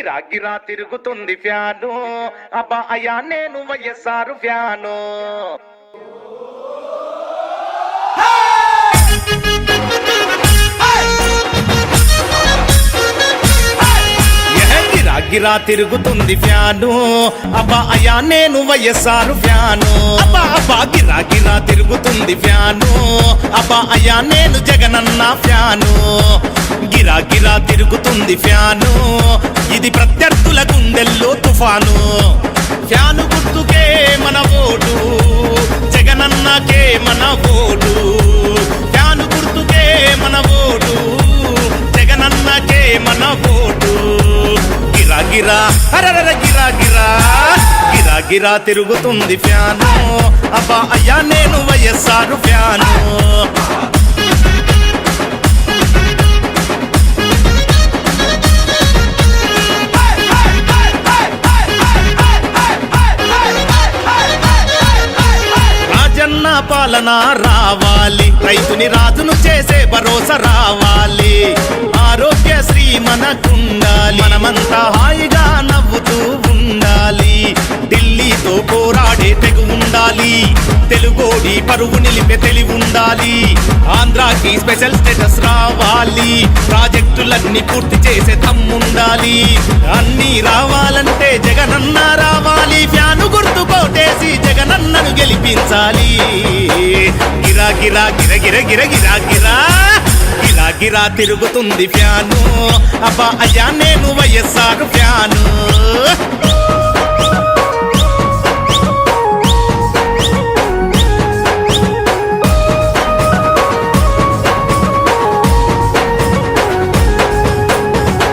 గిరా గిరా తిరుగుతుంది ఫ్యాను అబ్బా అయ్యా నేను వైఎస్ఆర్ ఫ్యాను. గిరా తిరుగుతుంది ఫ్యాను అబ్బా అయ్యా నేను వైఎస్ఆర్ ఫ్యాను. అబ్బా అబ్బా గిరా గిరా తిరుగుతుంది ఫ్యాను అబ్బా అయ్యా నేను జగనన్న ఫ్యాను. గిరా గిరా తిరుగుతుంది ఫ్యాను ఇది ప్రత్యర్థుల గుండెల్లో తుఫాను. ఫ్యాను గుర్తుకే మన ఓటు జగనన్నకే మన ఓటు. ఫ్యాను గుర్తుకే మన ఓటు జగనన్నకే మన ఓటు. గిరా గిరా హరర గిరా గిరా గిరా గిరా తిరుగుతుంది ఫ్యాను అబ్బా అయ్యా నేను వైఎస్ఆర్ ఫ్యాను. రాజన్న పాలన రావాలి, రైతుని రాజును చేసే భరోసా రావాలి. ఆరోగ్యశ్రీ మనకుండాలి, మనమంతా హాయిగా నవ్వుతూ ఉండాలి. ఢిల్లీతో పోరాడే తెగు ఉండాలి, తెలుగోడి పరువు నిలిపే తెలివి ఉండాలి. ఆంధ్రాకి స్పెషల్ స్టేటస్ రావాలి, ప్రాజెక్టులన్నీ పూర్తి చేసే దమ్ముండాలి. అన్నీ రావాలంటే జగనన్న రావాలి, ఫ్యాను గుర్తు కోటేసి జగనన్నను గెలిపించాలి. గిరా గిరా గిర గిర గిర గిరా గిరా గిరా గిరా తిరుగుతుంది ఫ్యాను అబ్బా అయ్యా నేను వైఎస్ఆర్ ఫ్యాను.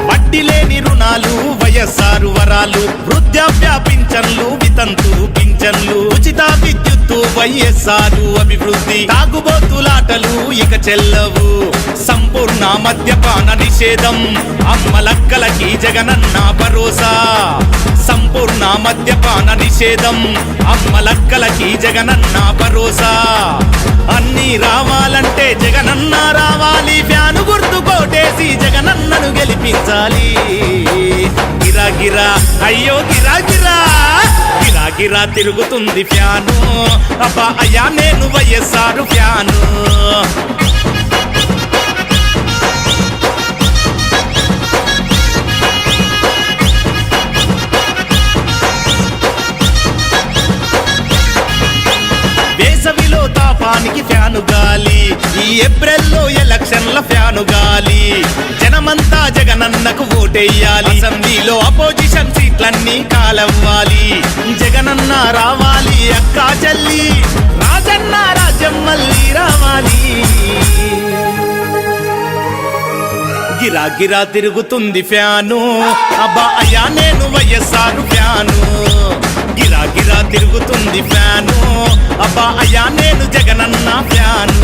వడ్డీ లేని రుణాలు వైఎస్ఆర్ వరాలు, వృద్ధాప్య పింఛన్లు వితంతు పింఛన్లు, ఉచిత విద్యుత్తు వైఎస్ఆర్ అభివృద్ధి. తాగుబోతులాటలు ఇక చెల్లవు, సంపూర్ణ మద్యపాన నిషేధం, అమ్మలక్కలకి జగనన్న భరోసా. సంపూర్ణ మద్యపాన నిషేధం, అమ్మలక్కలకి జగనన్న భరోసా. అన్నీ రావాలంటే జగనన్న రావాలి, ఫ్యాను గుర్తు కోటేసి జగనన్నను గెలిపించాలి. గిరా గిరా అయ్యో గిరా గిరా గిరా గిరా తిరుగుతుంది ఫ్యాను అబ్బా అయ్యా నేను వైఎస్ఆర్ ఫ్యాను. వేసవిలో తాపానికి ఫ్యాను గాలి, ఈ ఏప్రిల్లో ఎలక్షన్ల ఫ్యాను గాలి. జనమంతా జగనన్నకు ఓటేయాలి, అసెంబ్లీలో అపోజిషన్ సీట్లన్నీ కాలవ్వాలి. జగనన్న రావాలి అక్కా చెల్లి, రాజన్న రాజ్యం మళ్ళీ రావాలి. గిరా గిరా తిరుగుతుంది ఫ్యాను అబ్బా అయ్యా నేను వైఎస్ఆర్ ఫ్యాను. గిరా గిరా తిరుగుతుంది ఫ్యాను అబ్బా అయ్యా నేను జగనన్న ఫ్యాను.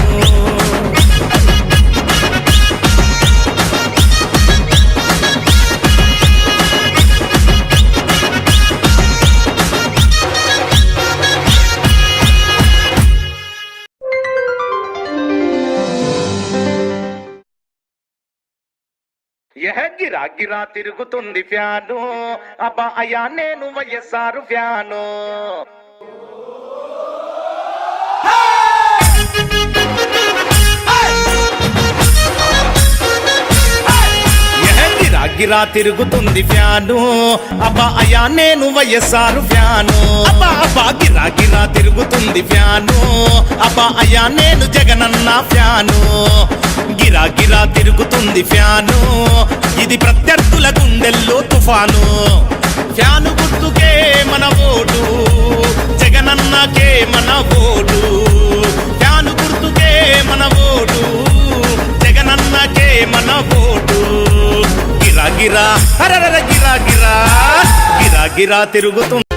గిరా గిరా తిరుగుతుంది ఫ్యాను అబ్బా అయ్యా నేను వైఎస్ఆర్ ఫ్యాను. గిరా గిరా తిరుగుతుంది ఫ్యాను అబ్బా అయ్యా నేను వైఎస్ఆర్ ఫ్యాను. అబ్బా అబ్బా గిరా గిరా తిరుగుతుంది ఫ్యాను అబ్బా అయ్యా నేను జగనన్న ఫ్యాను. గిరా గిరా తిరుగుతుంది ఫ్యాను ఇది ప్రత్యర్థుల గుండెల్లో తుఫాను. ఫ్యాను గుర్తుకే మన ఓటు జగనన్నకే మన ఓటు. ఫ్యాను గుర్తుకే మన ఓటు జగనన్నకే మన ఓటు. గిరా గిరా హరర గిరా గిరా గిరా గిరా తిరుగుతుంది.